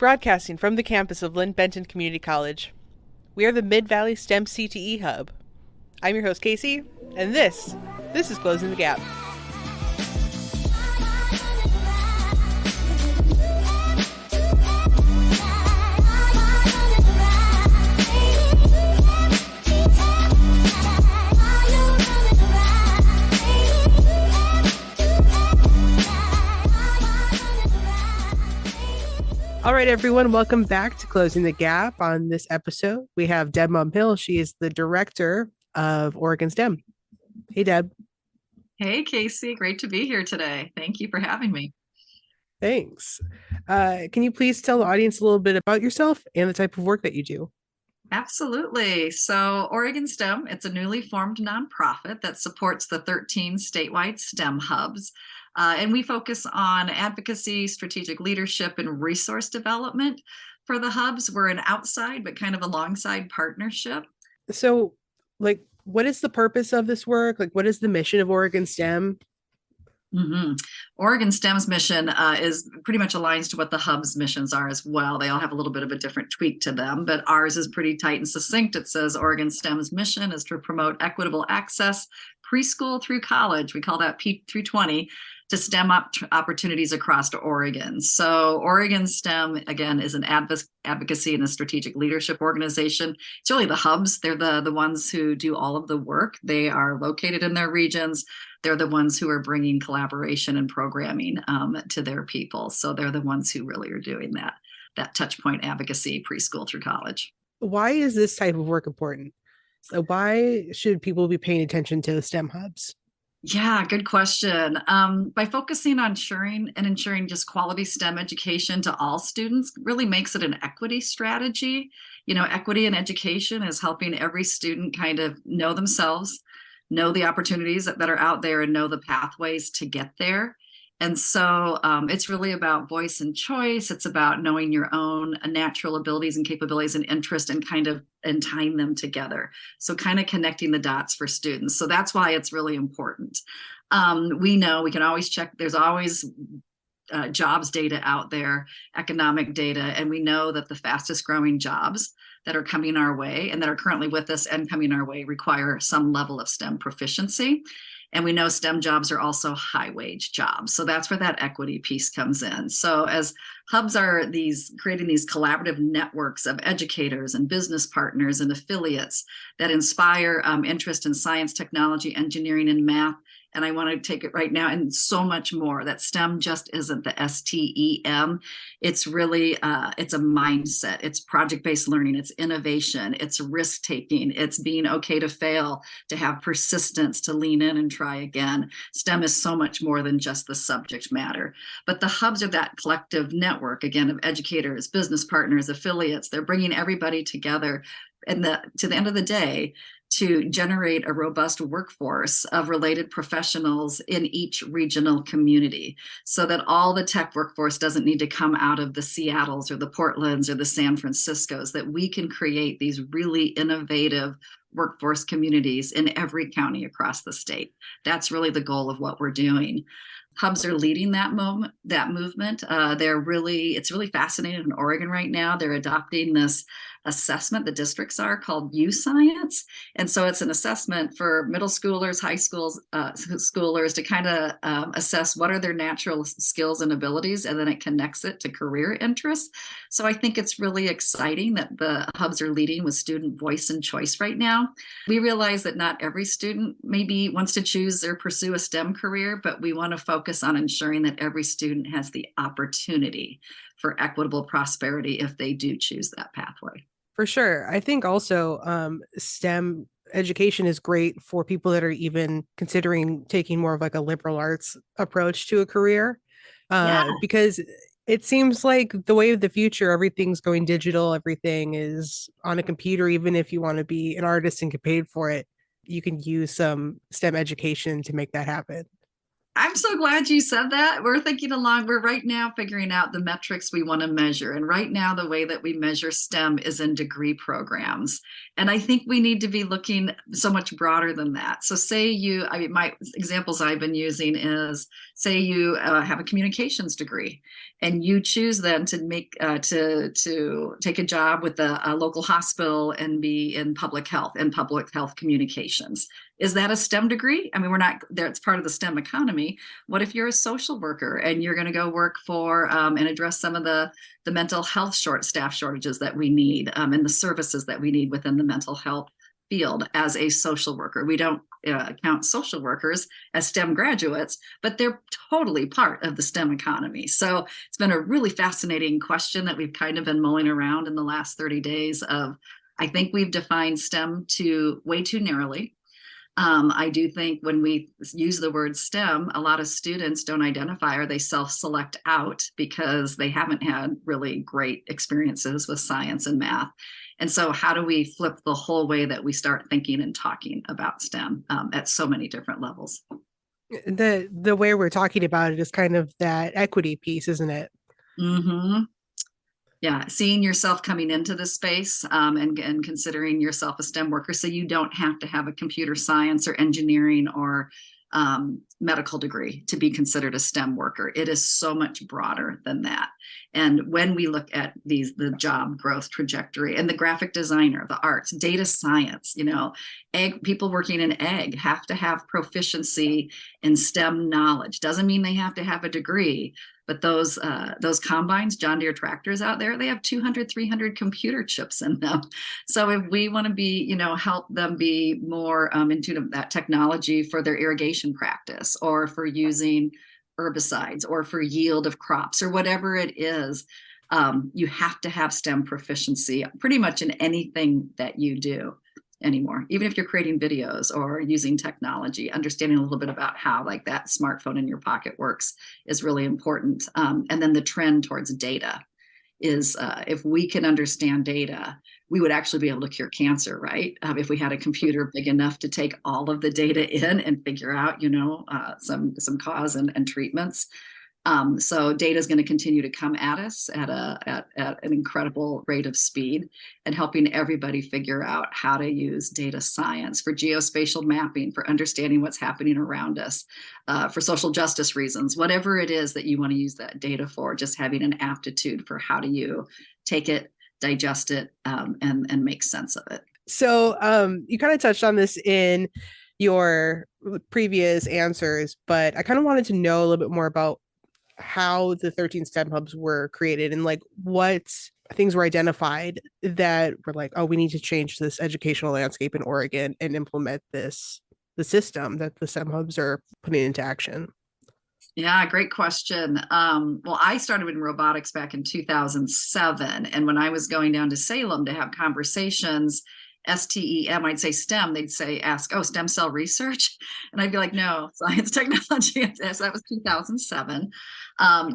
Broadcasting from the campus of Lynn Benton Community College. We are the Mid-Valley STEM-CTE Hub. I'm your host, Casey, and this is Closing the Gap. All right, everyone, welcome back to Closing the Gap. On this episode, we have Deb Mumm-Hill. She is the director of Oregon STEM. Hey, Deb. Hey, Casey. Great to be here today. Thank you for having me. Thanks. Can you please tell the audience a little bit about yourself and the type of work that you do? Absolutely. So Oregon STEM, it's a newly formed nonprofit that supports the 13 statewide STEM hubs. And we focus on advocacy, strategic leadership, and resource development for the hubs. We're an outside, but kind of alongside partnership. So, what is the purpose of this work? What is the mission of Oregon STEM? Mm-hmm. Oregon STEM's mission is pretty much aligns to what the hub's missions are as well. They all have a little bit of a different tweak to them, but ours is pretty tight and succinct. It says Oregon STEM's mission is to promote equitable access preschool through college. We call that P through 20 to STEM opportunities across Oregon. So Oregon STEM, again, is an advocacy and a strategic leadership organization. It's really the hubs. They're the ones who do all of the work. They are located in their regions. They're the ones who are bringing collaboration and programming to their people. So they're the ones who really are doing that touch point advocacy preschool through college. Why is this type of work important? So why should people be paying attention to the STEM hubs? Yeah, good question. By focusing on ensuring just quality STEM education to all students really makes it an equity strategy. You know, equity in education is helping every student kind of know themselves, know the opportunities that are out there, and know the pathways to get there. And so it's really about voice and choice. It's about knowing your own natural abilities and capabilities and interest and tying them together. So kind of connecting the dots for students. So that's why it's really important. We know we can always check. There's always jobs data out there, economic data, and we know that the fastest growing jobs that are coming our way and that are currently with us and coming our way require some level of STEM proficiency. And we know STEM jobs are also high wage jobs. So that's where that equity piece comes in. So as hubs are creating these collaborative networks of educators and business partners and affiliates that inspire interest in science, technology, engineering, and math. And I want to take it right now and so much more. That STEM just isn't the STEM. It's really, it's a mindset. It's project-based learning. It's innovation. It's risk-taking. It's being okay to fail, to have persistence, to lean in and try again. STEM is so much more than just the subject matter. But the hubs are that collective network, again, of educators, business partners, affiliates. They're bringing everybody together. And to the end of the day, to generate a robust workforce of related professionals in each regional community so that all the tech workforce doesn't need to come out of the Seattles or the Portlands or the San Franciscos, that we can create these really innovative workforce communities in every county across the state. That's really the goal of what we're doing. Hubs are leading that movement. It's really fascinating in Oregon right now. They're adopting this assessment, the districts are called U-Science. And so it's an assessment for middle schoolers, high schoolers to kind of assess what are their natural skills and abilities, and then it connects it to career interests. So I think it's really exciting that the hubs are leading with student voice and choice right now. We realize that not every student maybe wants to choose or pursue a STEM career, but we want to focus on ensuring that every student has the opportunity for equitable prosperity if they do choose that pathway. For sure. I think also STEM education is great for people that are even considering taking more of a liberal arts approach to a career. Because it seems like the way of the future, everything's going digital, everything is on a computer. Even if you want to be an artist and get paid for it, you can use some STEM education to make that happen. I'm so glad you said that. We're thinking along, we're right now figuring out the metrics we want to measure. And right now, the way that we measure STEM is in degree programs. And I think we need to be looking so much broader than that. So, say you, I mean, my examples I've been using is say you have a communications degree and you choose then to make, to take a job with a local hospital and be in public health and public health communications. Is that a STEM degree? I mean, we're not there, it's part of the STEM economy. What if you're a social worker and you're going to go work for and address some of the mental health staff shortages that we need and the services that we need within the mental health field as a social worker? We don't count social workers as STEM graduates, but they're totally part of the STEM economy. So it's been a really fascinating question that we've kind of been mulling around in the last 30 days of, I think we've defined STEM to way too narrowly. I do think when we use the word STEM, a lot of students don't identify or they self-select out because they haven't had really great experiences with science and math. And so how do we flip the whole way that we start thinking and talking about STEM at so many different levels? The way we're talking about it is kind of that equity piece, isn't it? Mm-hmm. Yeah, seeing yourself coming into this space and considering yourself a STEM worker, so you don't have to have a computer science or engineering or medical degree to be considered a STEM worker. It is so much broader than that. And when we look at the job growth trajectory and the graphic designer, the arts, data science, people working in ag have to have proficiency in STEM knowledge. Doesn't mean they have to have a degree, but those combines, John Deere tractors out there, they have 200, 300 computer chips in them. So if we want to be, help them be more in tune with that technology for their irrigation practice or for using herbicides or for yield of crops or whatever it is, you have to have STEM proficiency pretty much in anything that you do anymore. Even if you're creating videos or using technology, understanding a little bit about how like that smartphone in your pocket works is really important. And then the trend towards data is if we can understand data, we would actually be able to cure cancer, right? If we had a computer big enough to take all of the data in and figure out, some cause and treatments. So data is going to continue to come at us at an incredible rate of speed, and helping everybody figure out how to use data science for geospatial mapping, for understanding what's happening around us, for social justice reasons, whatever it is that you want to use that data for, just having an aptitude for how do you take it, digest it, and make sense of it. So you kind of touched on this in your previous answers, but I kind of wanted to know a little bit more about how the 13 STEM hubs were created and like what things were identified that were like, oh, we need to change this educational landscape in Oregon and implement the system that the STEM hubs are putting into action. Yeah, great question. Well, I started in robotics back in 2007. And when I was going down to Salem to have conversations, STEM, I'd say STEM, they'd say, ask, oh, stem cell research. And I'd be like, no, science, technology. So that was 2007.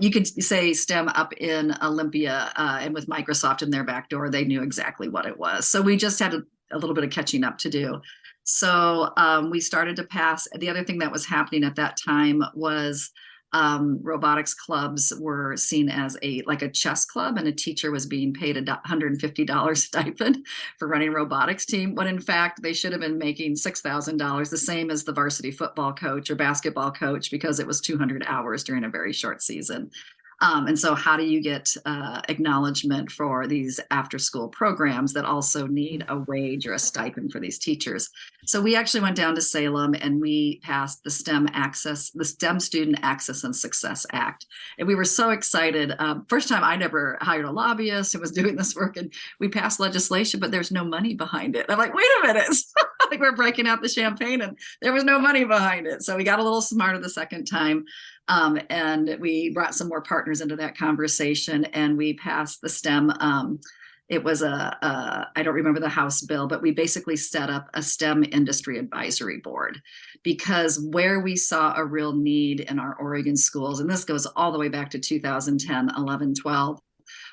You could say STEM up in Olympia and with Microsoft in their back door, they knew exactly what it was. So we just had a little bit of catching up to do. So we started to pass. The other thing that was happening at that time was robotics clubs were seen as a chess club, and a teacher was being paid $150 stipend for running a robotics team, when in fact they should have been making $6,000, the same as the varsity football coach or basketball coach, because it was 200 hours during a very short season. And so how do you get acknowledgement for these after school programs that also need a wage or a stipend for these teachers? So we actually went down to Salem and we passed the STEM Student Access and Success Act. And we were so excited. First time I never hired a lobbyist who was doing this work, and we passed legislation, but there's no money behind it. I'm like, wait a minute. Like we're breaking out the champagne and there was no money behind it. So we got a little smarter the second time. And we brought some more partners into that conversation, and we passed the STEM. It was I don't remember the House bill, but we basically set up a STEM industry advisory board, because where we saw a real need in our Oregon schools, and this goes all the way back to 2010, 11, 12,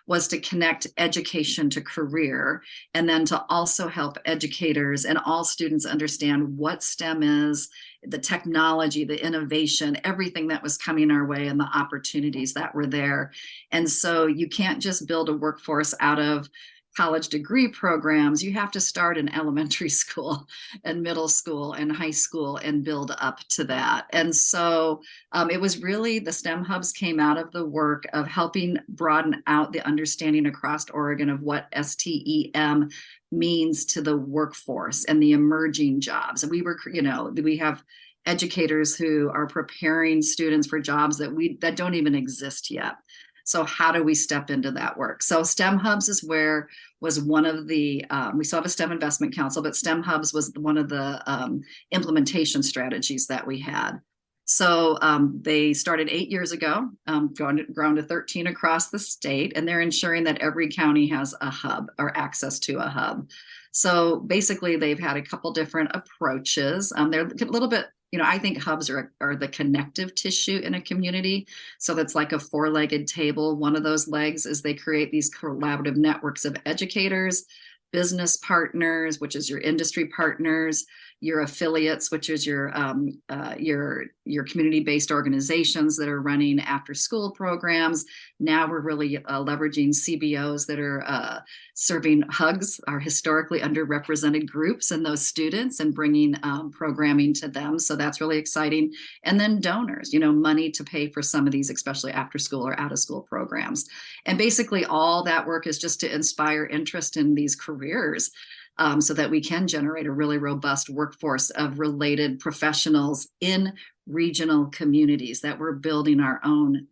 was to connect education to career, and then to also help educators and all students understand what STEM is, the technology, the innovation, everything that was coming our way, and the opportunities that were there. And so you can't just build a workforce out of college degree programs. You have to start in elementary school and middle school and high school and build up to that. And so it was really, the STEM hubs came out of the work of helping broaden out the understanding across Oregon of what STEM means to the workforce and the emerging jobs. And we were, we have educators who are preparing students for jobs that don't even exist yet. So how do we step into that work? So STEM Hubs was one of the, we still have a STEM Investment Council, but STEM Hubs was one of the implementation strategies that we had. So they started 8 years ago, grown to 13 across the state, and they're ensuring that every county has a hub or access to a hub. So basically they've had a couple different approaches. They're a little bit, I think hubs are the connective tissue in a community. So that's like a four-legged table. One of those legs is they create these collaborative networks of educators, business partners, which is your industry partners, your affiliates, which is your community-based organizations that are running after-school programs. Now we're really leveraging CBOs that are serving HUGs, our historically underrepresented groups, and those students, and bringing programming to them. So that's really exciting. And then donors, money to pay for some of these, especially after-school or out-of-school programs. And basically all that work is just to inspire interest in these careers. So that we can generate a really robust workforce of related professionals in regional communities, that we're building our own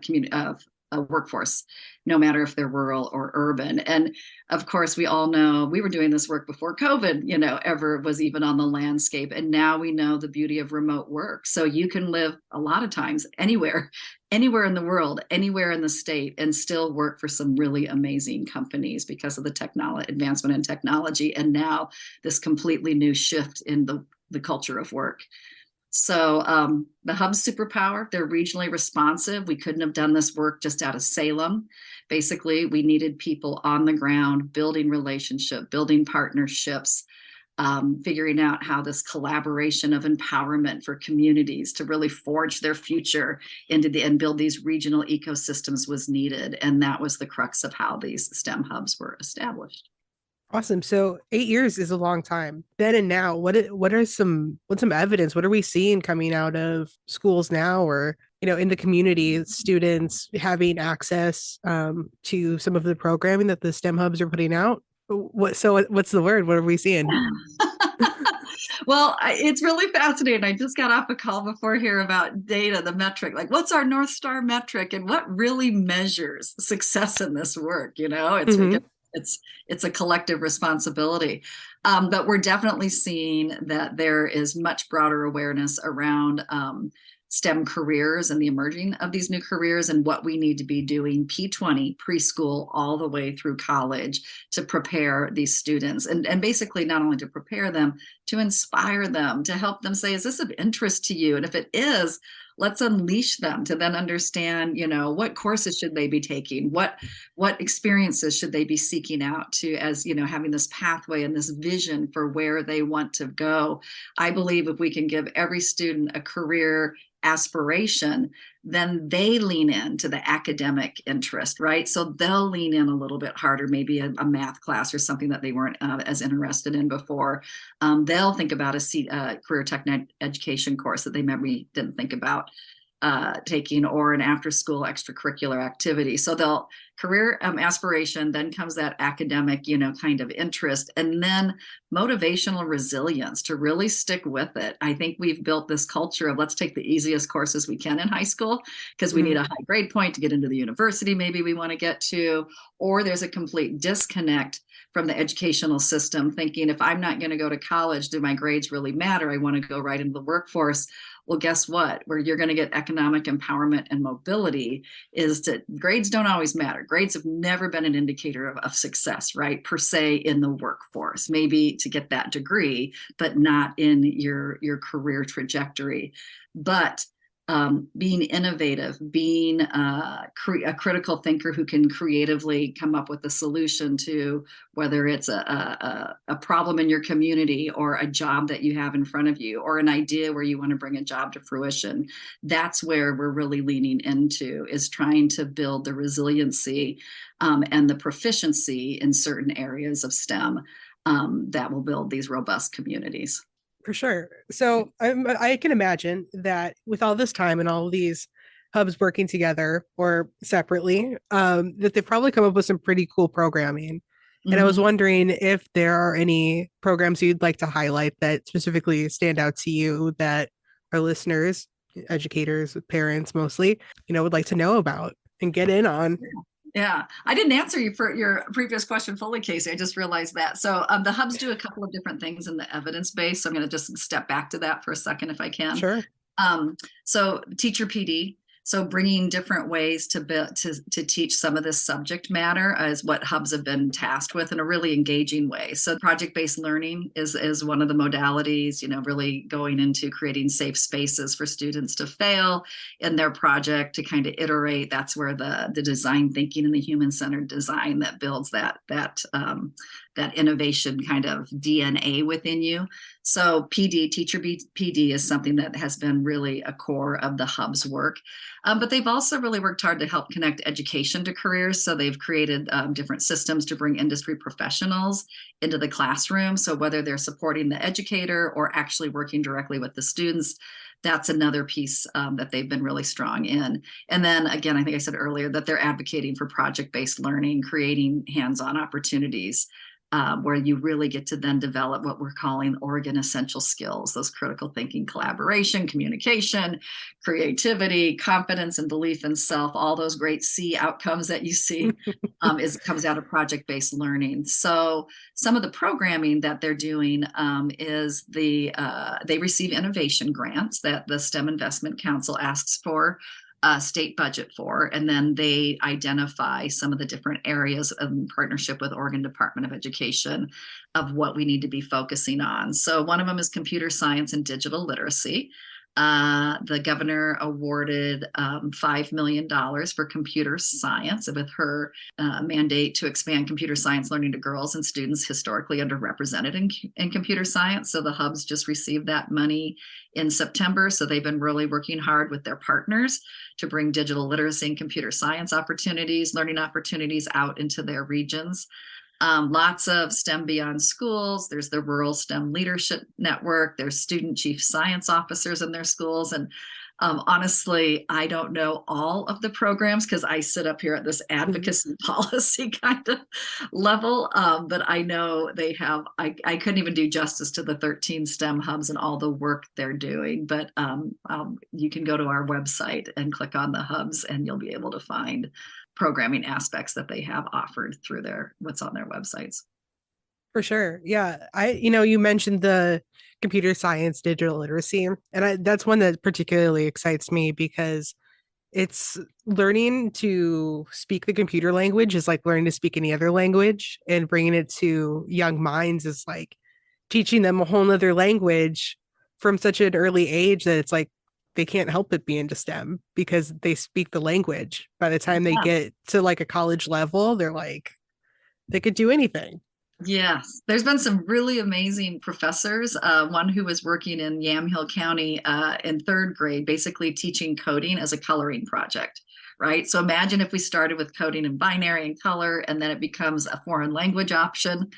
community of a workforce, no matter if they're rural or urban. And of course, we all know we were doing this work before COVID, ever was even on the landscape. And now we know the beauty of remote work. So you can live a lot of times anywhere in the world, anywhere in the state, and still work for some really amazing companies because of the advancement in technology. And now this completely new shift in the culture of work. So the hub's superpower, they're regionally responsive. We couldn't have done this work just out of Salem. Basically, we needed people on the ground, building relationship, building partnerships, figuring out how this collaboration of empowerment for communities to really forge their future and build these regional ecosystems was needed. And that was the crux of how these STEM hubs were established. Awesome. So 8 years is a long time. Then and now, what's some evidence? What are we seeing coming out of schools now, or in the community, students having access to some of the programming that the STEM hubs are putting out? What's the word? What are we seeing? Well, it's really fascinating. I just got off a call before here about data, the metric, like what's our North Star metric and what really measures success in this work? It's a collective responsibility. But we're definitely seeing that there is much broader awareness around STEM careers and the emerging of these new careers, and what we need to be doing P20 preschool all the way through college to prepare these students, and basically not only to prepare them, to inspire them, to help them say, is this of interest to you? And if it is, let's unleash them to then understand, what courses should they be taking? What experiences should they be seeking out to, as, having this pathway and this vision for where they want to go. I believe if we can give every student a career aspiration, then they lean into the academic interest, right? So they'll lean in a little bit harder, maybe a math class or something that they weren't as interested in before. They'll think about a career tech education course that they maybe didn't think about taking, or an after-school extracurricular activity. So they'll career aspiration, then comes that academic, kind of interest, and then motivational resilience to really stick with it. I think we've built this culture of let's take the easiest courses we can in high school because we need a high grade point to get into the university maybe we want to get to, or there's a complete disconnect from the educational system, thinking if I'm not going to go to college, do my grades really matter? I want to go right into the workforce. Well, guess what? Where you're going to get economic empowerment and mobility is that grades don't always matter. Grades have never been an indicator of success, right? Per se in the workforce, maybe to get that degree, but not in your career trajectory. But being innovative, being a critical thinker who can creatively come up with a solution to whether it's a problem in your community or a job that you have in front of you or an idea where you want to bring a job to fruition. That's where we're really leaning into, is trying to build the resiliency and the proficiency in certain areas of STEM that will build these robust communities. For sure. So I can imagine that with all this time and all of these hubs working together or separately, that they've probably come up with some pretty cool programming. And I was Mm-hmm. wondering if there are any programs you'd like to highlight that specifically stand out to you that our listeners, educators, parents mostly, would like to know about and get in on. Yeah, I didn't answer you for your previous question fully, Casey. I just realized that. So the hubs do a couple of different things in the evidence base. So I'm going to just step back to that for a second, if I can. Sure. So teacher PD. So bringing different ways to teach some of this subject matter is what hubs have been tasked with in a really engaging way. So project-based learning is one of the modalities, really going into creating safe spaces for students to fail in their project, to kind of iterate. That's where the design thinking and the human-centered design that builds that innovation kind of DNA within you. So teacher PD is something that has been really a core of the hub's work. But they've also really worked hard to help connect education to careers. So they've created different systems to bring industry professionals into the classroom. So whether they're supporting the educator or actually working directly with the students, that's another piece that they've been really strong in. And then again, I think I said earlier that they're advocating for project-based learning, creating hands-on opportunities where you really get to then develop what we're calling Oregon essential skills, those critical thinking, collaboration, communication, creativity, confidence, and belief in self, all those great C outcomes that you see comes out of project-based learning. So some of the programming that they're doing is they receive innovation grants that the STEM Investment Council asks for state budget for, and then they identify some of the different areas in partnership with Oregon Department of Education of what we need to be focusing on. So one of them is computer science and digital literacy. The governor awarded $5 million for computer science with her mandate to expand computer science learning to girls and students historically underrepresented in computer science. So the hubs just received that money in September. So they've been really working hard with their partners to bring digital literacy and computer science opportunities, learning opportunities out into their regions. Lots of STEM beyond schools. There's the Rural STEM Leadership Network. There's student chief science officers in their schools. And honestly, I don't know all of the programs because I sit up here at this advocacy policy kind of level. But I know they have, I couldn't even do justice to the 13 STEM hubs and all the work they're doing. But you can go to our website and click on the hubs and you'll be able to find programming aspects that they have offered through what's on their websites. For sure. Yeah. You mentioned the computer science, digital literacy, and that's one that particularly excites me because it's learning to speak the computer language is like learning to speak any other language, and bringing it to young minds is like teaching them a whole nother language from such an early age that it's like they can't help but be into STEM because they speak the language. By the time they Yeah. get to like a college level, they're like, they could do anything. Yes, there's been some really amazing professors. One who was working in Yamhill County in third grade, basically teaching coding as a coloring project, right? So imagine if we started with coding in binary and color, and then it becomes a foreign language option.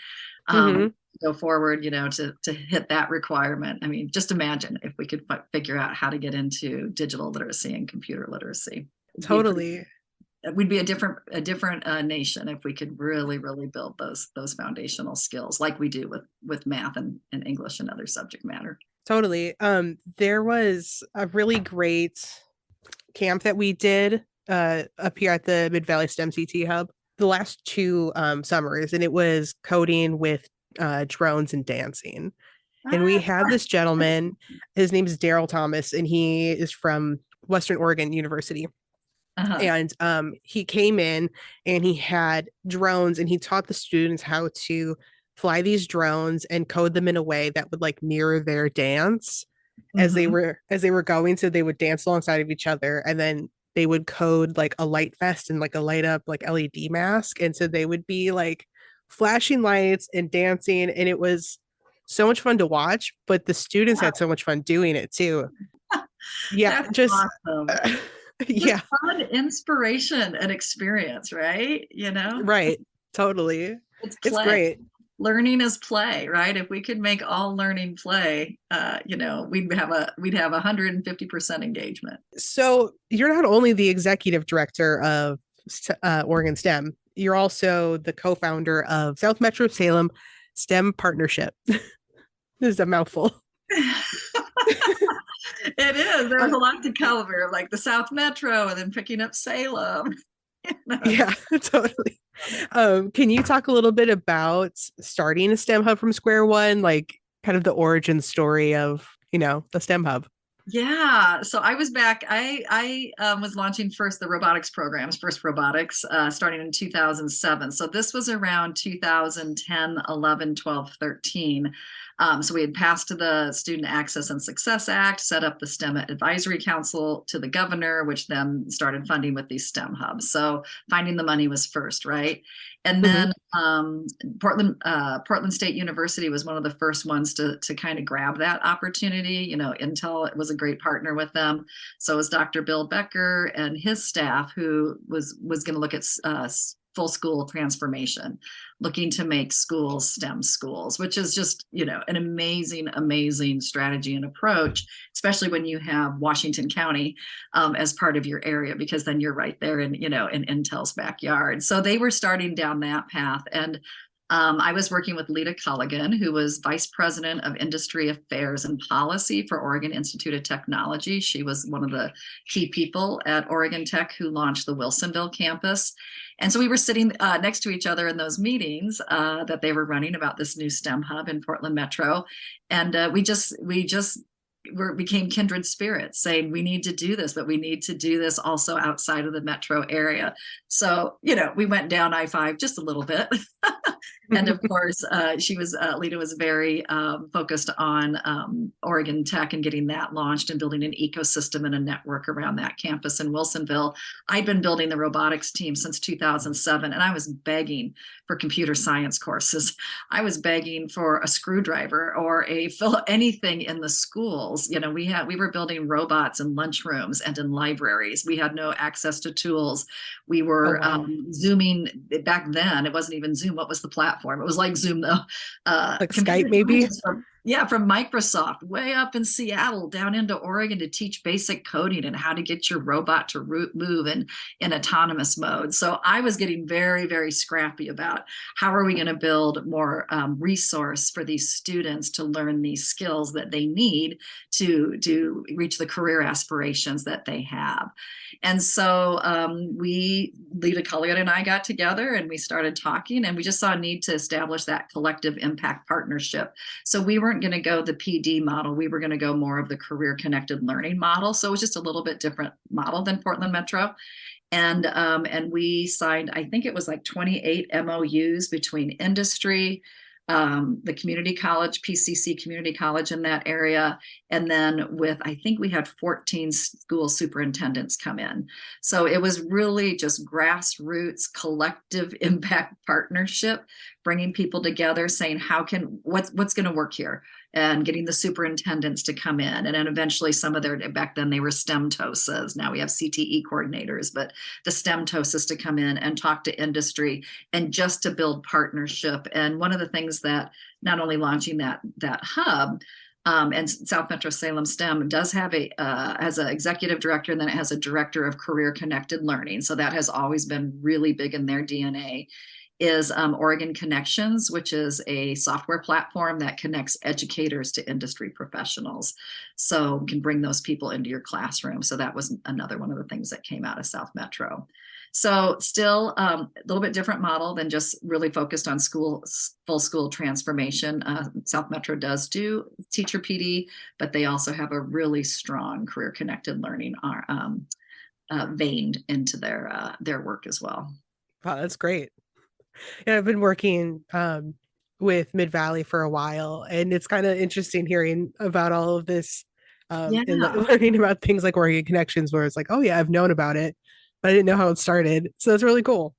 Mm-hmm. Go forward, to hit that requirement. I mean, just imagine if we could figure out how to get into digital literacy and computer literacy. It'd be Totally. we'd be a different nation if we could really build those foundational skills like we do with math and English and other subject matter. Totally. There was a really great camp that we did up here at the Mid Valley STEM-CTE Hub the last two summers, and it was coding with drones and dancing. And we had this gentleman, his name is Daryl Thomas, and he is from Western Oregon University. Uh-huh. And he came in and he had drones, and he taught the students how to fly these drones and code them in a way that would like mirror their dance. Hmm. as they were going, so they would dance alongside of each other, and then they would code like a light vest and like a light up like LED mask, and so they would be like flashing lights and dancing, and it was so much fun to watch, but the students had so much fun doing it too. Yeah, That's just awesome. Just yeah, fun inspiration and experience, right? You know, right, totally. it's It's play. great. Learning is play, right? If we could make all learning play, we'd have 150% engagement. So you're not only the executive director of Oregon STEM, you're also the co-founder of South Metro Salem STEM Partnership. This is a mouthful. It is. There's Uh, a lot to cover, like the South Metro, and then picking up Salem. yeah, totally. Can you talk a little bit about starting a STEM hub from square one, like kind of the origin story of, the STEM hub? Yeah, so I was back. I was launching first the robotics programs, first robotics, starting in 2007. So this was around 2010, 11, 12, 13. So we had passed the Student Access and Success Act, set up the STEM Advisory Council to the governor, which then started funding with these STEM hubs. So finding the money was first, right? And Mm-hmm. then Portland State University was one of the first ones to kind of grab that opportunity. You know, Intel was a great partner with them. So was Dr. Bill Becker and his staff, who was going to look at full school transformation, looking to make schools STEM schools, which is just, an amazing, amazing strategy and approach, especially when you have Washington County as part of your area, because then you're right there in Intel's backyard. So they were starting down that path. And I was working with Lita Culligan, who was Vice President of Industry Affairs and Policy for Oregon Institute of Technology. She was one of the key people at Oregon Tech who launched the Wilsonville campus. And so we were sitting next to each other in those meetings that they were running about this new STEM hub in Portland Metro. And we became kindred spirits, saying we need to do this, but we need to do this also outside of the metro area. So, we went down I-5 just a little bit. And of course, Lita was very focused on Oregon Tech and getting that launched and building an ecosystem and a network around that campus in Wilsonville. I'd been building the robotics team since 2007, and I was begging for computer science courses. I was begging for a screwdriver or anything in the schools. We were building robots in lunchrooms and in libraries. We had no access to tools. We Oh, were wow. Zooming back then. It wasn't even Zoom. What was the platform? It was like Zoom, though. Like Skype, Computer maybe? scientists from Microsoft, way up in Seattle, down into Oregon to teach basic coding and how to get your robot to move in autonomous mode. So I was getting very, very scrappy about how are we going to build more resource for these students to learn these skills that they need to reach the career aspirations that they have. And so Lita Culligan and I got together and we started talking, and we just saw a need to establish that collective impact partnership. So we weren't going to go the PD model. We were going to go more of the career connected learning model. So it was just a little bit different model than Portland Metro. And we signed, I think it was like 28 MOUs between industry, the community college, PCC community college in that area, and then I think we had 14 school superintendents come in. So it was really just grassroots collective impact partnership, bringing people together, saying what's going to work here, and getting the superintendents to come in. And then eventually back then they were STEM TOSAs. Now we have CTE coordinators, but the STEM TOSAs to come in and talk to industry and just to build partnership. And one of the things that not only launching that hub, and South Metro Salem STEM does have has an executive director, and then it has a director of career connected learning. So that has always been really big in their DNA. Is Oregon Connections, which is a software platform that connects educators to industry professionals. So can bring those people into your classroom. So that was another one of the things that came out of South Metro. So still a little bit different model than just really focused on full school transformation. South Metro does do teacher PD, but they also have a really strong career connected learning veined into their work as well. Wow, that's great. Yeah, I've been working with Mid Valley for a while, and it's kind of interesting hearing about all of this and Yeah. learning about things like working connections where it's like, oh yeah, I've known about it, but I didn't know how it started. So that's really cool.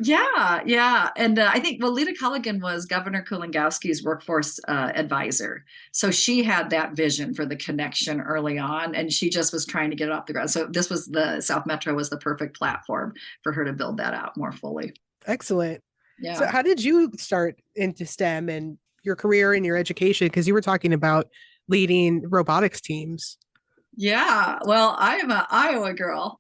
Yeah, yeah. And I think, well, Lita Culligan was Governor Kulingowski's workforce advisor. So she had that vision for the connection early on, and she just was trying to get it off the ground. So this was the South Metro was the perfect platform for her to build that out more fully. Excellent. So Yeah. how did you start into STEM and your career and your education? Because you were talking about leading robotics teams. Yeah, well, I am an Iowa girl,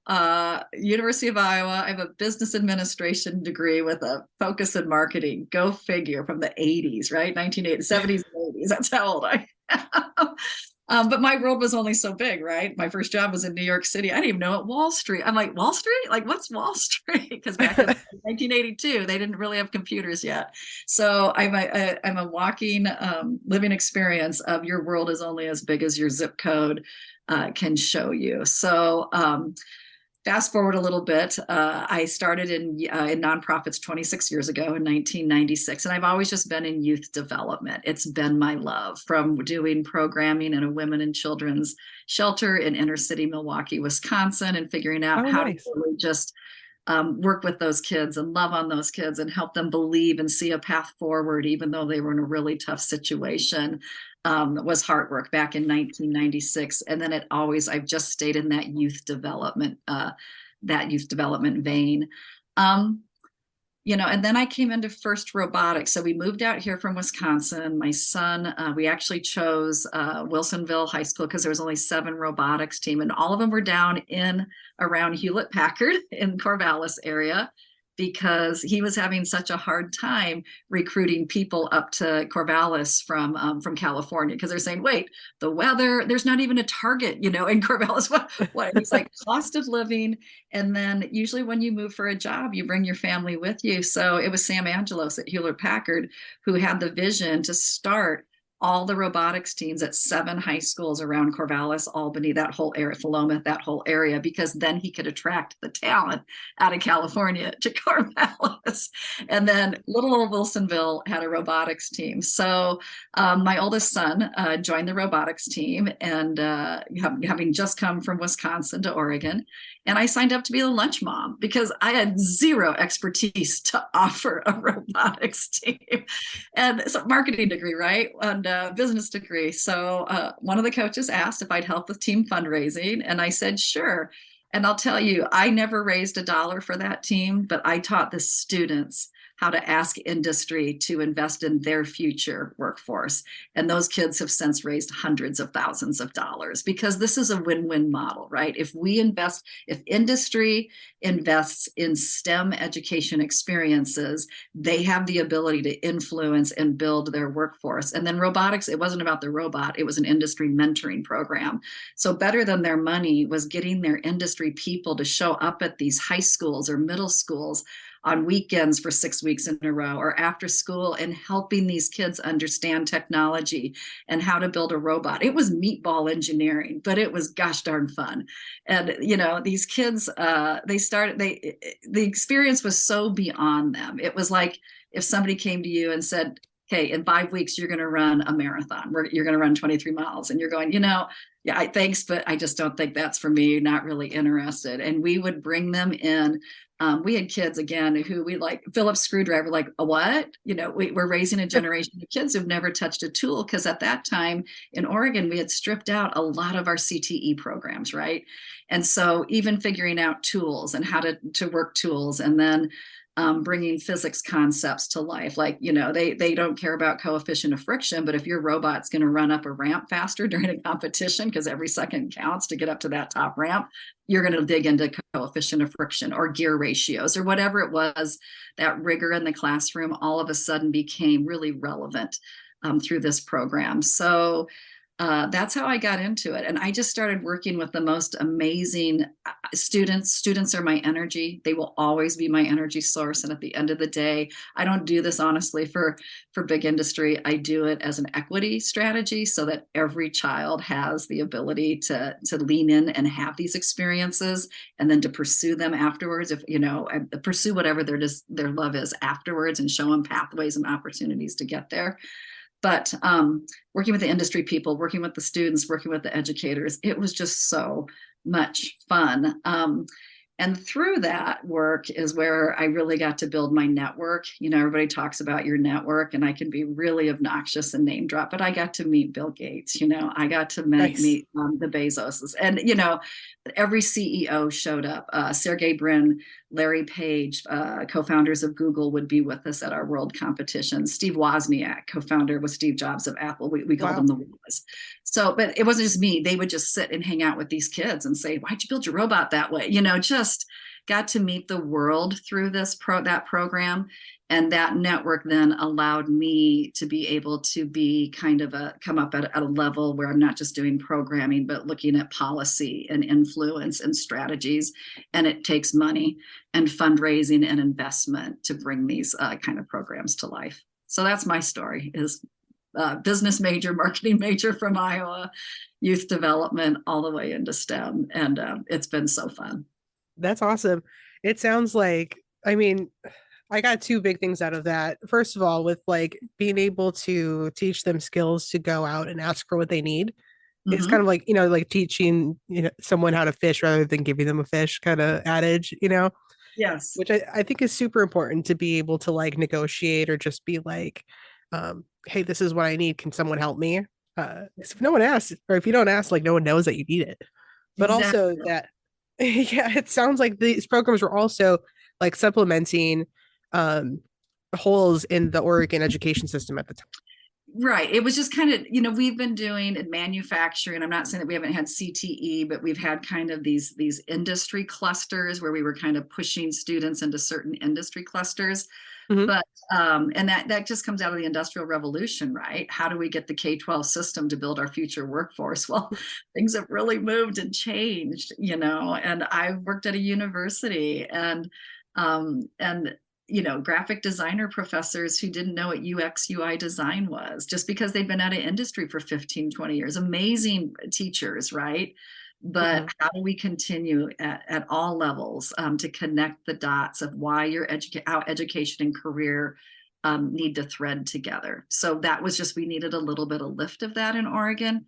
University of Iowa. I have a business administration degree with a focus in marketing. Go figure, from the 80s, right? 1980s, 70s, and 80s. That's how old I am. But my world was only so big, right? My first job was in New York City. I didn't even know what Wall Street. I'm like, Wall Street? Like, what's Wall Street? Because back in 1982, they didn't really have computers yet. So I'm a walking, living experience of your world is only as big as your zip code can show you. So fast forward a little bit, I started in nonprofits 26 years ago in 1996, and I've always just been in youth development. It's been my love, from doing programming in a women and children's shelter in inner city Milwaukee, Wisconsin, and figuring out Oh, how to nice. really just work with those kids and love on those kids and help them believe and see a path forward, even though they were in a really tough situation. Was hard work back in 1996. And then I've just stayed in that youth development vein. Um, and then I came into FIRST Robotics. So we moved out here from Wisconsin. My son, we actually chose Wilsonville High School because there was only 7 robotics team, and all of them were down in around Hewlett Packard in Corvallis area, because he was having such a hard time recruiting people up to Corvallis from California, because they're saying, wait, the weather, there's not even a Target, in Corvallis. What? He's like, cost of living. And then usually when you move for a job, you bring your family with you. So it was Sam Angelos at Hewlett Packard who had the vision to start all the robotics teams at 7 high schools around Corvallis, Albany, that whole area, Philomath, that whole area, because then he could attract the talent out of California to Corvallis. And then little old Wilsonville had a robotics team. So my oldest son joined the robotics team, and having just come from Wisconsin to Oregon. And I signed up to be the lunch mom because I had zero expertise to offer a robotics team. And it's a marketing degree, right? And business degree. So one of the coaches asked if I'd help with team fundraising, and I said, sure. And I'll tell you, I never raised a dollar for that team, but I taught the students how to ask industry to invest in their future workforce. And those kids have since raised hundreds of thousands of dollars, because this is a win-win model, right? If industry invests in STEM education experiences, they have the ability to influence and build their workforce. And then robotics, it wasn't about the robot, it was an industry mentoring program. So better than their money was getting their industry people to show up at these high schools or middle schools on weekends for 6 weeks in a row, or after school, and helping these kids understand technology and how to build a robot. It was meatball engineering, but it was gosh darn fun. And these kids, the experience was so beyond them. It was like if somebody came to you and said, okay, in 5 weeks, you're going to run a marathon. You're going to run 23 miles. And you're going, yeah, thanks, but I just don't think that's for me. Not really interested. And we would bring them in. We had kids, again, who we like Phillips screwdriver, like a what? We're raising a generation of kids who've never touched a tool, because at that time in Oregon, we had stripped out a lot of our CTE programs, right? And so even figuring out tools and how to work tools, and then bringing physics concepts to life. Like, they don't care about coefficient of friction, but if your robot's going to run up a ramp faster during a competition, because every second counts to get up to that top ramp, you're going to dig into coefficient of friction or gear ratios or whatever it was. That rigor in the classroom all of a sudden became really relevant through this program. So that's how I got into it. And I just started working with the most amazing students. Students are my energy. They will always be my energy source. And at the end of the day, I don't do this honestly for big industry. I do it as an equity strategy so that every child has the ability to lean in and have these experiences, and then to pursue them afterwards. If pursue whatever their love is afterwards, and show them pathways and opportunities to get there. But working with the industry people, working with the students, working with the educators, it was just so much fun. And through that work is where I really got to build my network. You know, everybody talks about your network, and I can be really obnoxious and name drop, but I got to meet Bill Gates. You know, I got to Nice. meet the Bezoses, and you know, every CEO showed up. Sergey Brin, Larry Page, co-founders of Google, would be with us at our world competition. Steve Wozniak, co-founder with Steve Jobs of Apple, we called him Wow. the Woz. So, but it wasn't just me. They would just sit and hang out with these kids and say, "Why'd you build your robot that way?" You know, just got to meet the world through that program. And that network then allowed me to be able to be kind of come up at a level where I'm not just doing programming, but looking at policy and influence and strategies. And it takes money and fundraising and investment to bring these kind of programs to life. So that's my story, is business major, marketing major from Iowa, youth development, all the way into STEM. And it's been so fun. That's awesome. It sounds like, I mean, I got two big things out of that. First of all, with like being able to teach them skills to go out and ask for what they need. It's kind Mm-hmm. of like, like teaching, someone how to fish rather than giving them a fish kind of adage, Yes. which I think is super important to be able to like negotiate or just be like, hey, this is what I need. Can someone help me? 'Cause if no one asks, or if you don't ask, like no one knows that you need it. But also Exactly. that, yeah, it sounds like these programs were also like supplementing um, holes in the Oregon education system at the time. Right. It was just kind of, you know, we've been doing in manufacturing. I'm not saying that we haven't had CTE, but we've had kind of these industry clusters where we were kind of pushing students into certain industry clusters. Mhm. But and that just comes out of the Industrial Revolution, right? How do we get the K-12 system to build our future workforce? Well, things have really moved and changed, you know. And I've worked at a university, and you know, graphic designer professors who didn't know what UX UI design was just because they've been out of industry for 15, 20 years. Amazing teachers, right? But Mhm. how do we continue at all levels to connect the dots of why how education and career need to thread together? So that was just, we needed a little bit of lift of that in Oregon,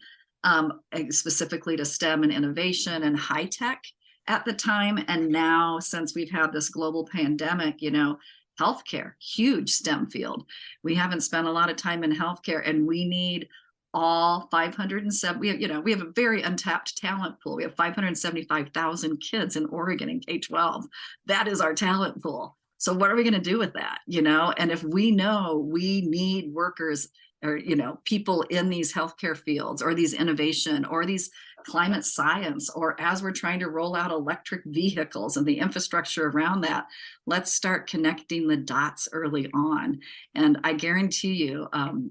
specifically to STEM and innovation and high tech at the time. And now, since we've had this global pandemic, you know, healthcare, huge STEM field. We haven't spent a lot of time in healthcare, and we need all 507. We have a very untapped talent pool. We have 575,000 kids in Oregon in K-12. That is our talent pool. So what are we going to do with that? You know, and if we know we need workers, or you know, people in these healthcare fields, or these innovation, or these climate science, or as we're trying to roll out electric vehicles and the infrastructure around that, let's start connecting the dots early on. And I guarantee you,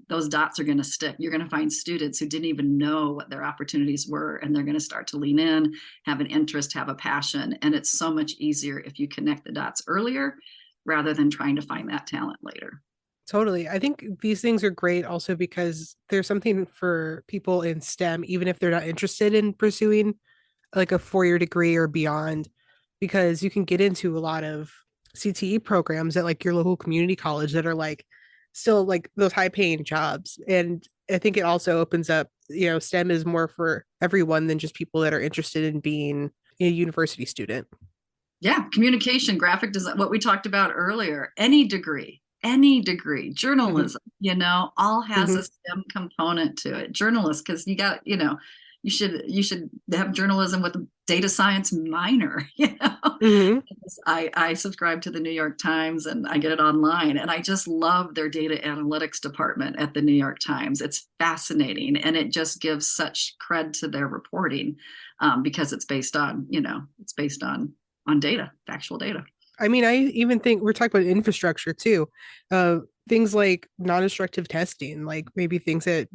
those dots are going to stick. You're going to find students who didn't even know what their opportunities were, and they're going to start to lean in, have an interest, have a passion. And it's so much easier if you connect the dots earlier rather than trying to find that talent later. Totally. I think these things are great also because there's something for people in STEM, even if they're not interested in pursuing like a 4-year degree or beyond, because you can get into a lot of CTE programs at like your local community college that are like still like those high paying jobs. And I think it also opens up, STEM is more for everyone than just people that are interested in being a university student. Yeah, communication, graphic design, what we talked about earlier, any degree, Hmm. journalism, you know, all has Hmm. a STEM component to it. Journalists, because you got, you know, you should have journalism with a data science minor, you know. Hmm. I subscribe to the New York Times, and I get it online, and I just love their data analytics department at the New York Times. It's fascinating, and it just gives such cred to their reporting, because it's based on, you know, it's based on data, factual data. I mean, I even think we're talking about infrastructure too. Things like non-destructive testing, like maybe things that,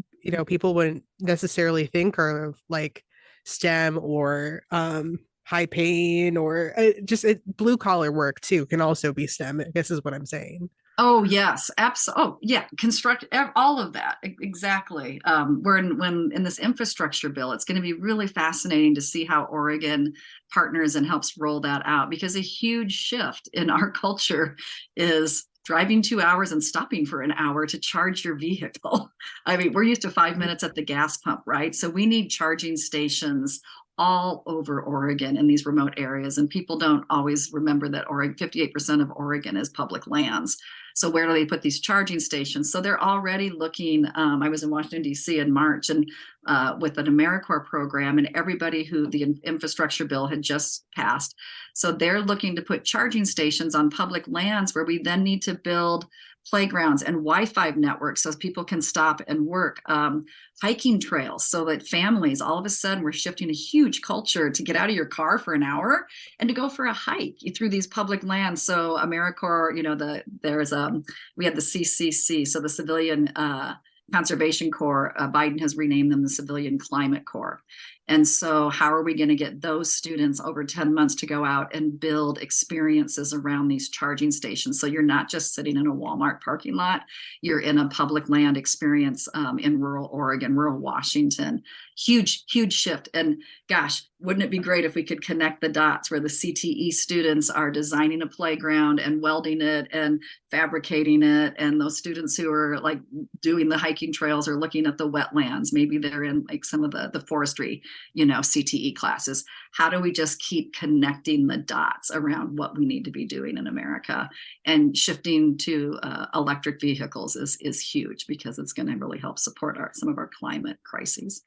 people wouldn't necessarily think are of like STEM or high paying or just blue collar work too can also be STEM, I guess is what I'm saying. Oh yes, absolutely. Oh yeah, construct all of that. Exactly. We're when in this infrastructure bill, it's going to be really fascinating to see how Oregon partners and helps roll that out, because a huge shift in our culture is driving 2 hours and stopping for an hour to charge your vehicle. I mean, we're used to 5 minutes at the gas pump, right? So we need charging stations all over Oregon in these remote areas. And people don't always remember that Oregon, 58% of Oregon is public lands. So where do they put these charging stations? So they're already looking. I was in Washington, D.C. in March and with an AmeriCorps program, and everybody who the infrastructure bill had just passed. So they're looking to put charging stations on public lands where we then need to build playgrounds and Wi-Fi networks so people can stop and work, hiking trails so that families, all of a sudden, we're shifting a huge culture to get out of your car for an hour and to go for a hike through these public lands. So AmeriCorps, you know, we had the CCC, so the Civilian Conservation Corps. Biden has renamed them the Civilian Climate Corps. And so how are we going to get those students over 10 months to go out and build experiences around these charging stations? So you're not just sitting in a Walmart parking lot, you're in a public land experience in rural Oregon, rural Washington. Huge, huge shift. And gosh, wouldn't it be great if we could connect the dots where the CTE students are designing a playground and welding it and fabricating it, and those students who are like doing the hiking trails are looking at the wetlands. Maybe they're in like some of the forestry, you know, CTE classes. How do we just keep connecting the dots around what we need to be doing in America? And shifting to electric vehicles is huge, because it's going to really help support some of our climate crises.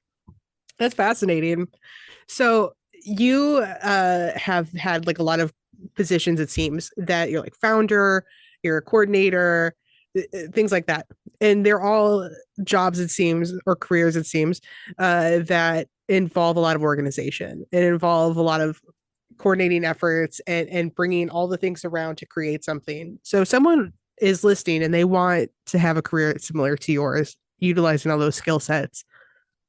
That's fascinating. So you have had like a lot of positions, it seems, that you're like founder, you're a coordinator, things like that. And they're all jobs, it seems, or careers, it seems, that involve a lot of organization and involve a lot of coordinating efforts and bringing all the things around to create something. So if someone is listening and they want to have a career similar to yours, utilizing all those skill sets,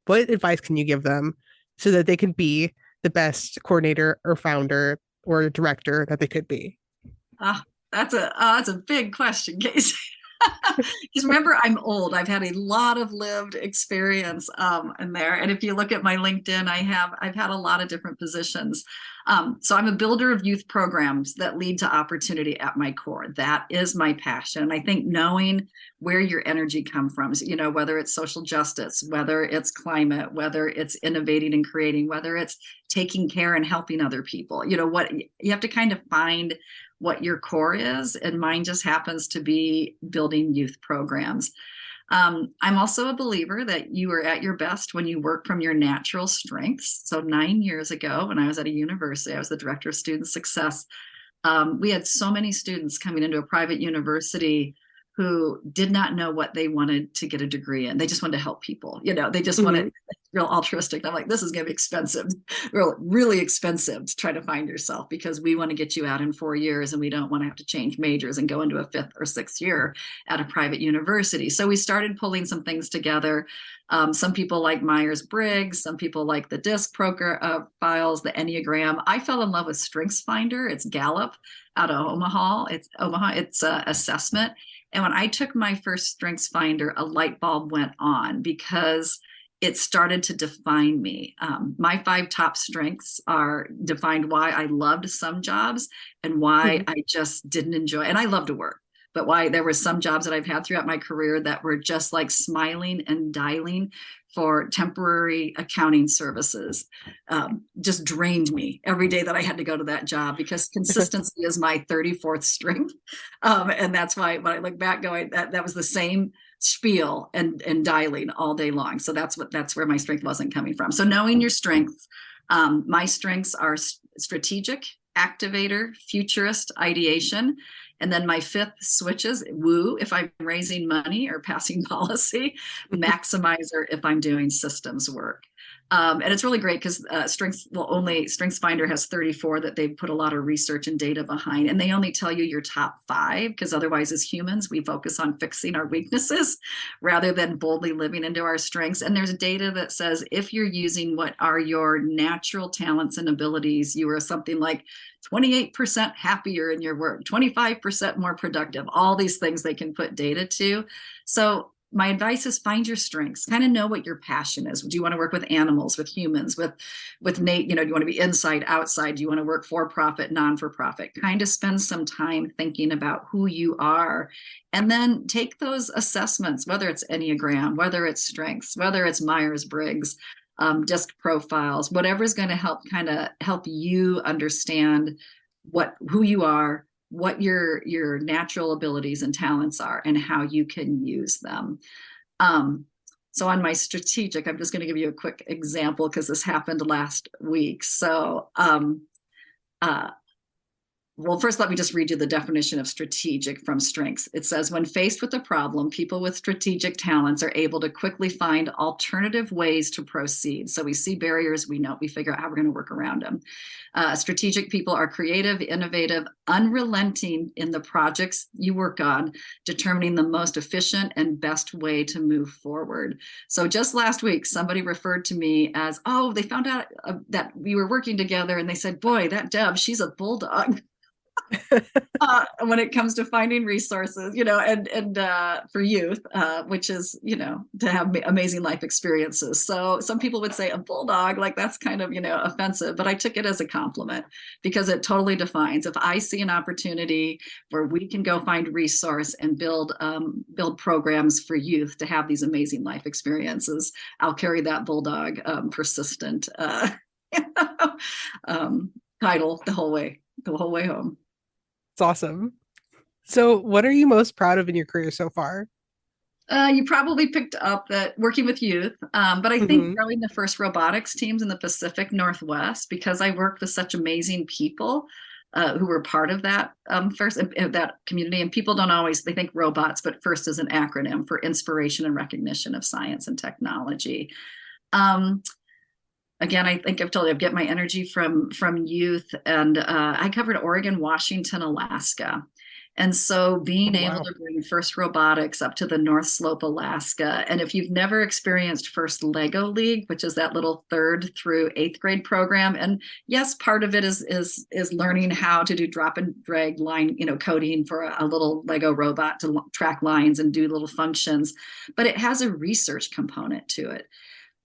what advice can you give them so that they can be the best coordinator or founder or director that they could be? That's a big question, Casey. Because remember, I'm old. I've had a lot of lived experience in there. And if you look at my LinkedIn, I've had a lot of different positions. So I'm a builder of youth programs that lead to opportunity at my core. That is my passion. I think knowing where your energy comes from, you know, whether it's social justice, whether it's climate, whether it's innovating and creating, whether it's taking care and helping other people, you know, what you have to kind of find what your core is. And mine just happens to be building youth programs. I'm also a believer that you are at your best when you work from your natural strengths. So 9 years ago, when I was at a university, I was the director of student success. We had so many students coming into a private university who did not know what they wanted to get a degree in. They just wanted to help people. You know, they just wanted real altruistic. I'm like, this is going to be expensive, really expensive to try to find yourself, because we want to get you out in 4 years and we don't want to have to change majors and go into a 5th or 6th year at a private university. So we started pulling some things together. Some people like Myers-Briggs, some people like the DISC profiles, the Enneagram. I fell in love with StrengthsFinder. It's Gallup out of Omaha. It's assessment. And when I took my first StrengthsFinder, a light bulb went on, because it started to define me. My 5 top strengths are defined why I loved some jobs and why I just didn't enjoy. And I love to work, but why there were some jobs that I've had throughout my career that were just like smiling and dialing for temporary accounting services. Just drained me every day that I had to go to that job, because consistency is my 34th strength. And that's why when I look back going, that was the same spiel and dialing all day long. So that's where my strength wasn't coming from. So knowing your strengths, my strengths are strategic, activator, futurist, ideation. And then my 5th switches, woo, if I'm raising money or passing policy, maximizer if I'm doing systems work. And it's really great because StrengthsFinder has 34 that they've put a lot of research and data behind, and they only tell you your top 5, because otherwise as humans, we focus on fixing our weaknesses rather than boldly living into our strengths. And there's data that says if you're using what are your natural talents and abilities, you are something like 28% happier in your work, 25% more productive, all these things they can put data to. So my advice is find your strengths, kind of know what your passion is. Do you want to work with animals, with humans, with Nate, do you want to be inside, outside? Do you want to work for profit, non-for-profit? Kind of spend some time thinking about who you are, and then take those assessments, whether it's Enneagram, whether it's strengths, whether it's Myers-Briggs, DISC profiles, whatever is going to help you understand who you are, what your natural abilities and talents are, and how you can use them. So on my strategic, I'm just going to give you a quick example because this happened last week. So well, first, let me just read you the definition of strategic from strengths. It says, when faced with a problem, people with strategic talents are able to quickly find alternative ways to proceed. So we see barriers, we figure out how we're going to work around them. Strategic people are creative, innovative, unrelenting in the projects you work on, determining the most efficient and best way to move forward. So just last week, somebody referred to me as, oh, they found out that we were working together, and they said, boy, that Deb, she's a bulldog. When it comes to finding resources, and for youth, which is, to have amazing life experiences. So some people would say a bulldog, like that's kind of, offensive, but I took it as a compliment because it totally defines. If I see an opportunity where we can go find resource and build programs for youth to have these amazing life experiences, I'll carry that bulldog, persistent, title the whole way home. It's awesome. So, what are you most proud of in your career so far? You probably picked up that working with youth, but I think Mm-hmm. growing the first robotics teams in the Pacific Northwest, because I worked with such amazing people who were part of that that community. And people don't always, they think robots, but FIRST is an acronym for Inspiration and Recognition of Science and Technology. Again, I think I've told you, I get my energy from youth, and I covered Oregon, Washington, Alaska. And so being Oh, able wow. to bring FIRST Robotics up to the North Slope, Alaska, and if you've never experienced FIRST Lego League, which is that little 3rd through 8th grade program, and yes, part of it is learning how to do drop and drag line, coding for a little Lego robot to track lines and do little functions, but it has a research component to it.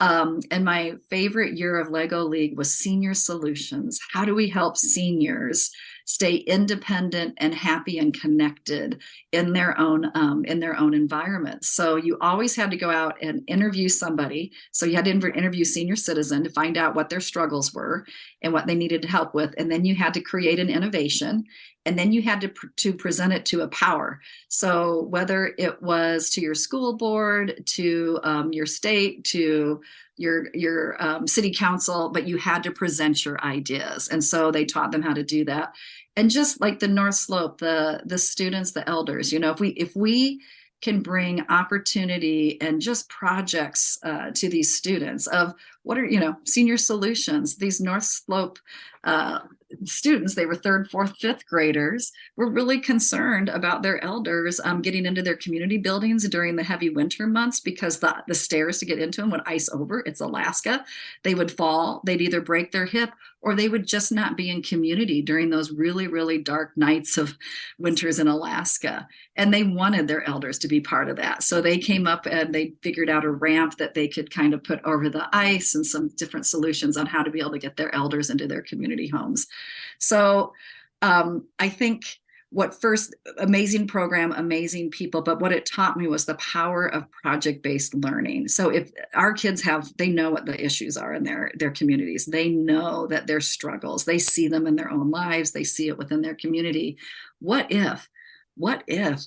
And my favorite year of Lego League was Senior Solutions. How do we help seniors stay independent and happy and connected in their own environment? So you always had to go out and interview somebody. So you had to interview senior citizen to find out what their struggles were and what they needed help with. And then you had to create an innovation. And then you had to present it to a power. So whether it was to your school board, to your state, to your city council, but you had to present your ideas. And so they taught them how to do that. And just like the North Slope, the students, the elders, if we can bring opportunity and just projects to these students of what are, senior solutions, these North Slope students, they were 3rd, 4th, 5th graders, were really concerned about their elders getting into their community buildings during the heavy winter months because the stairs to get into them would ice over. It's Alaska. They would fall. They'd either break their hip or they would just not be in community during those really, really dark nights of winters in Alaska. And they wanted their elders to be part of that. So they came up and they figured out a ramp that they could kind of put over the ice and some different solutions on how to be able to get their elders into their community homes. So I think what FIRST, amazing program, amazing people, but what it taught me was the power of project-based learning. So if our kids they know what the issues are in their communities. They know that their struggles, they see them in their own lives, they see it within their community. What if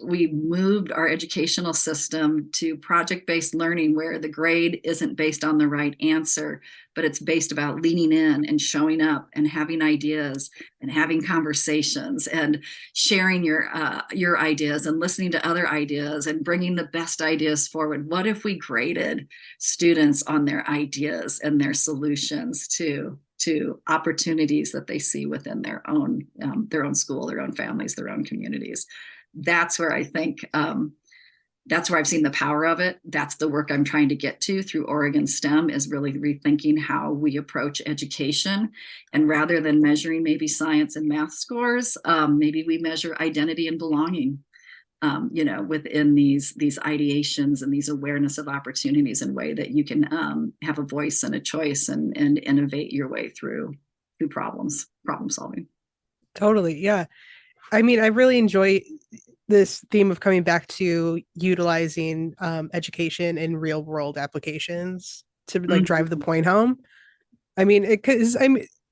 we moved our educational system to project-based learning where the grade isn't based on the right answer, but it's based about leaning in and showing up and having ideas and having conversations and sharing your ideas and listening to other ideas and bringing the best ideas forward? What if we graded students on their ideas and their solutions to opportunities that they see within their own school, their own families, their own communities? That's where I think that's where I've seen the power of it. That's the work I'm trying to get to through Oregon STEM, is really rethinking how we approach education. And rather than measuring maybe science and math scores, maybe we measure identity and belonging. within these ideations and these awareness of opportunities in a way that you can have a voice and a choice and innovate your way through problem solving. Totally. Yeah. I mean, I really enjoy this theme of coming back to utilizing education in real world applications to like drive the point home. I mean, because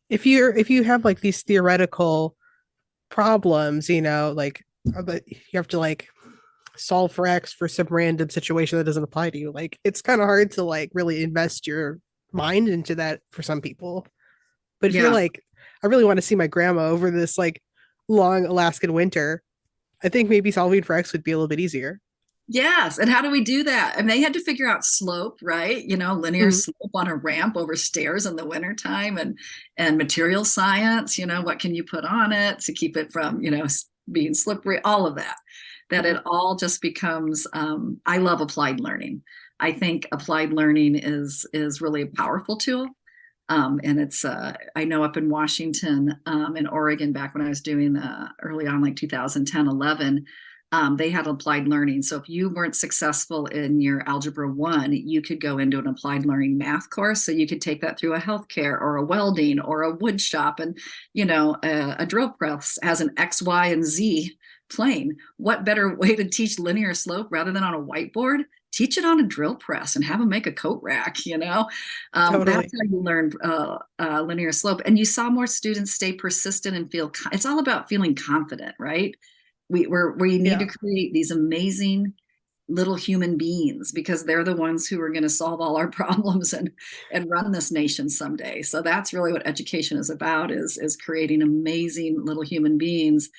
if you have like these theoretical problems, like but you have to like solve for X for some random situation that doesn't apply to you. Like it's kind of hard to like really invest your mind into that for some people. But if you're Yeah. like, I really want to see my grandma over this like long Alaskan winter, I think maybe solving for X would be a little bit easier. Yes. And how do we do that? And they had to figure out slope, right? Linear Mhm. slope on a ramp over stairs in the wintertime and material science, what can you put on it to keep it from, being slippery, all of that. That it all just becomes I love applied learning. I think applied learning is really a powerful tool. And it's I know up in Washington, in Oregon, back when I was doing early on, like 2010, 11, they had applied learning. So if you weren't successful in your Algebra 1, you could go into an applied learning math course. So you could take that through a healthcare or a welding or a wood shop. And, a drill press has an X, Y, and Z plane. What better way to teach linear slope rather than on a whiteboard? Teach it on a drill press and have them make a coat rack, Totally. That's how you learn linear slope. And you saw more students stay persistent and it's all about feeling confident, right? We need to Yeah. create these amazing little human beings because they're the ones who are going to solve all our problems and run this nation someday. So that's really what education is about, is creating amazing little human beings.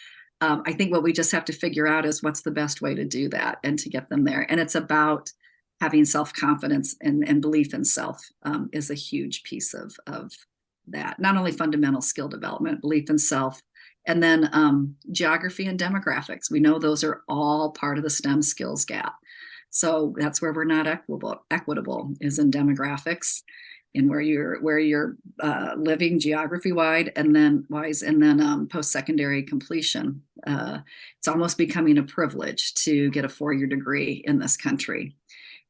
I think what we just have to figure out is what's the best way to do that and to get them there. And it's about having self-confidence and belief in self is a huge piece of that. Not only fundamental skill development, belief in self, and then geography and demographics. We know those are all part of the STEM skills gap. So that's where we're not equitable is in demographics, in where you're living geography wide and then post-secondary completion. It's almost becoming a privilege to get a 4-year degree in this country.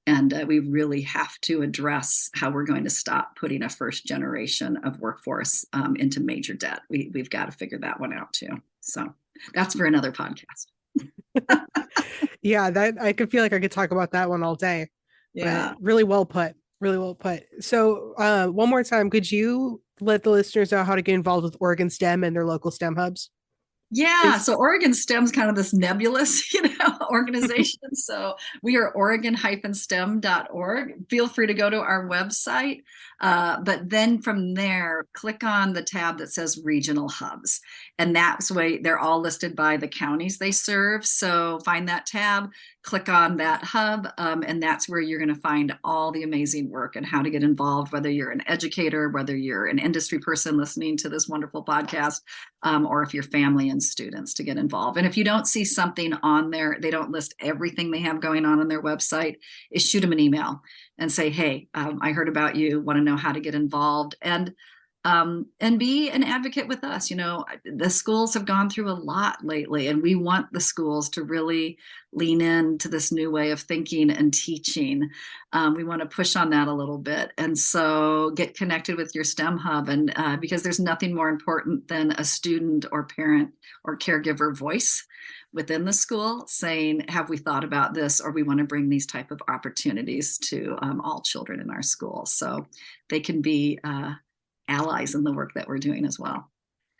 And we really have to address how we're going to stop putting a first generation of workforce into major debt. We've got to figure that one out too. So that's for another podcast. Yeah, that I could feel like I could talk about that one all day. Yeah. But really well put. Really well put. So one more time, could you let the listeners know how to get involved with Oregon STEM and their local STEM hubs, Yeah, please? so Oregon STEM's kind of this nebulous, organization. So we are oregon-stem.org. Feel free to go to our website. But then from there, click on the tab that says regional hubs. And that's way they're all listed by the counties they serve. So find that tab, click on that hub, and that's where you're going to find all the amazing work and how to get involved, whether you're an educator, whether you're an industry person listening to this wonderful podcast, or if you're family and students, to get involved. And if you don't see something on there, they don't list everything they have going on their website, is shoot them an email and say, hey, I heard about you, want to know how to get involved. And be an advocate with us. The schools have gone through a lot lately, and we want the schools to really lean into this new way of thinking and teaching. We want to push on that a little bit. And so get connected with your STEM hub, and because there's nothing more important than a student or parent or caregiver voice within the school saying, have we thought about this, or we want to bring these type of opportunities to all children in our schools. So they can be allies in the work that we're doing as well.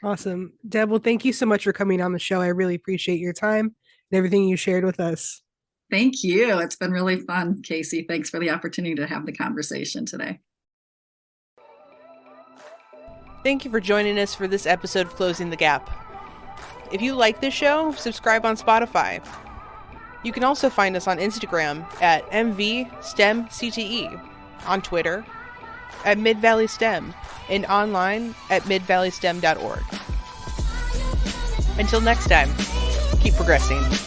Awesome. Deb, well, thank you so much for coming on the show. I really appreciate your time and everything you shared with us. Thank you. It's been really fun, Casey. Thanks for the opportunity to have the conversation today. Thank you for joining us for this episode of Closing the Gap. If you like this show, subscribe on Spotify. You can also find us on Instagram at MV-STEM-CTE, on Twitter at Mid-Valley STEM, and online at midvalleystem.org. Until next time, keep progressing.